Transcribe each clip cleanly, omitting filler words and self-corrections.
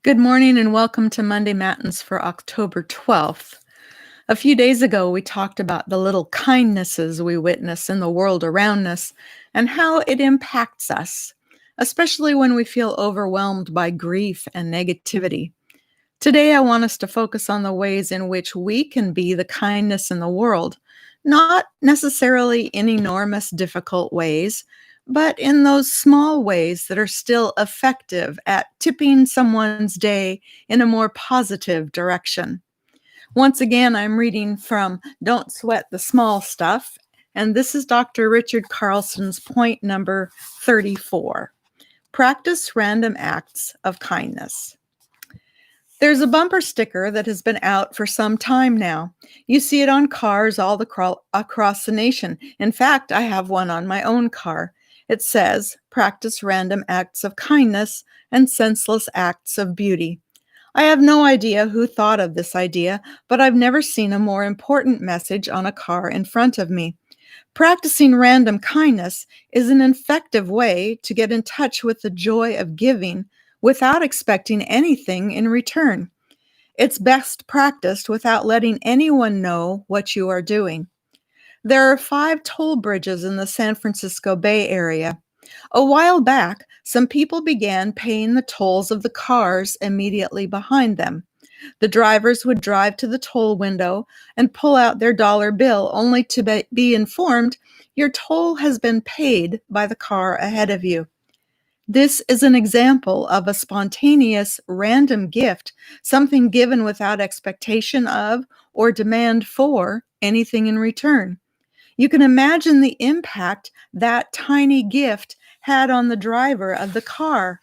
Good morning and welcome to Monday Matins for October 12th. A few days ago, we talked about the little kindnesses we witness in the world around us and how it impacts us, especially when we feel overwhelmed by grief and negativity. Today, I want us to focus on the ways in which we can be the kindness in the world, not necessarily in enormous, difficult ways, but in those small ways that are still effective at tipping someone's day in a more positive direction. Once again, I'm reading from Don't Sweat the Small Stuff, and this is Dr. Richard Carlson's point number 34. Practice random acts of kindness. There's a bumper sticker that has been out for some time now. You see it on cars across the nation. In fact, I have one on my own car. It says, "Practice random acts of kindness and senseless acts of beauty." I have no idea who thought of this idea, but I've never seen a more important message on a car in front of me. Practicing random kindness is an effective way to get in touch with the joy of giving without expecting anything in return. It's best practiced without letting anyone know what you are doing. There are 5 toll bridges in the San Francisco Bay Area. A while back, some people began paying the tolls of the cars immediately behind them. The drivers would drive to the toll window and pull out their dollar bill only to be informed your toll has been paid by the car ahead of you. This is an example of a spontaneous, random gift, something given without expectation of or demand for anything in return. You can imagine the impact that tiny gift had on the driver of the car.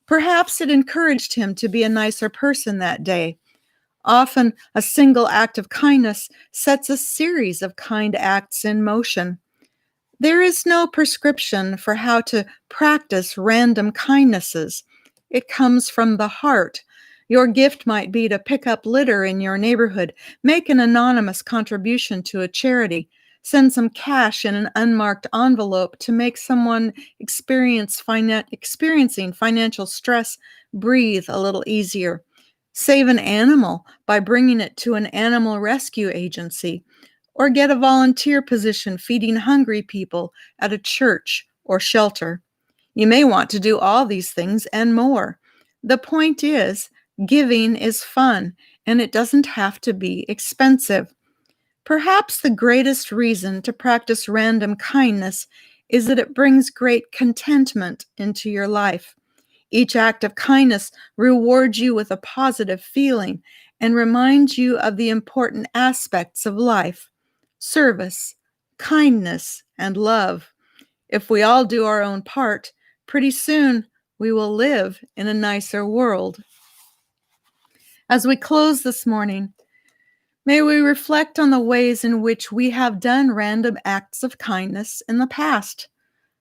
Perhaps it encouraged him to be a nicer person that day. Often, a single act of kindness sets a series of kind acts in motion. There is no prescription for how to practice random kindnesses. It comes from the heart. Your gift might be to pick up litter in your neighborhood, make an anonymous contribution to a charity, send some cash in an unmarked envelope to make someone experiencing financial stress breathe a little easier. Save an animal by bringing it to an animal rescue agency, or get a volunteer position feeding hungry people at a church or shelter. You may want to do all these things and more. The point is, giving is fun, and it doesn't have to be expensive. Perhaps the greatest reason to practice random kindness is that it brings great contentment into your life. Each act of kindness rewards you with a positive feeling and reminds you of the important aspects of life: service, kindness, and love. If we all do our own part, pretty soon we will live in a nicer world. As we close this morning, may we reflect on the ways in which we have done random acts of kindness in the past.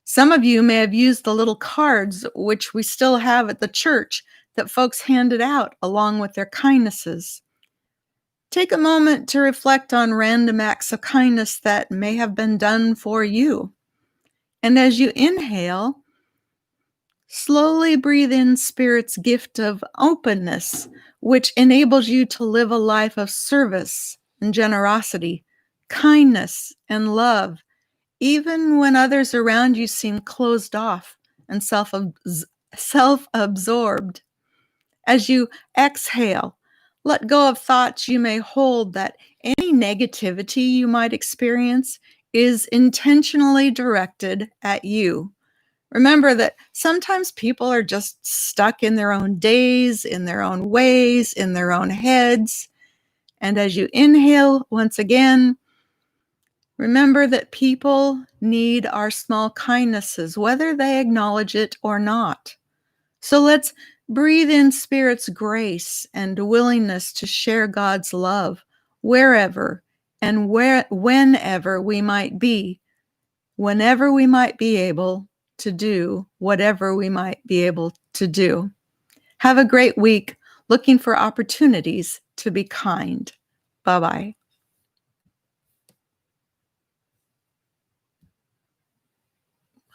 Some of you may have used the little cards, which we still have at the church, that folks handed out along with their kindnesses. Take a moment to reflect on random acts of kindness that may have been done for you. And as you inhale, slowly breathe in Spirit's gift of openness, which enables you to live a life of service and generosity, kindness and love, even when others around you seem closed off and self-absorbed. As you exhale, let go of thoughts you may hold that any negativity you might experience is intentionally directed at you. Remember that sometimes people are just stuck in their own days, in their own ways, in their own heads. And as you inhale once again, remember that people need our small kindnesses, whether they acknowledge it or not. So let's breathe in Spirit's grace and willingness to share God's love wherever and whenever we might be, whenever we might be able to do whatever we might be able to do. Have a great week, looking for opportunities to be kind. Bye-bye.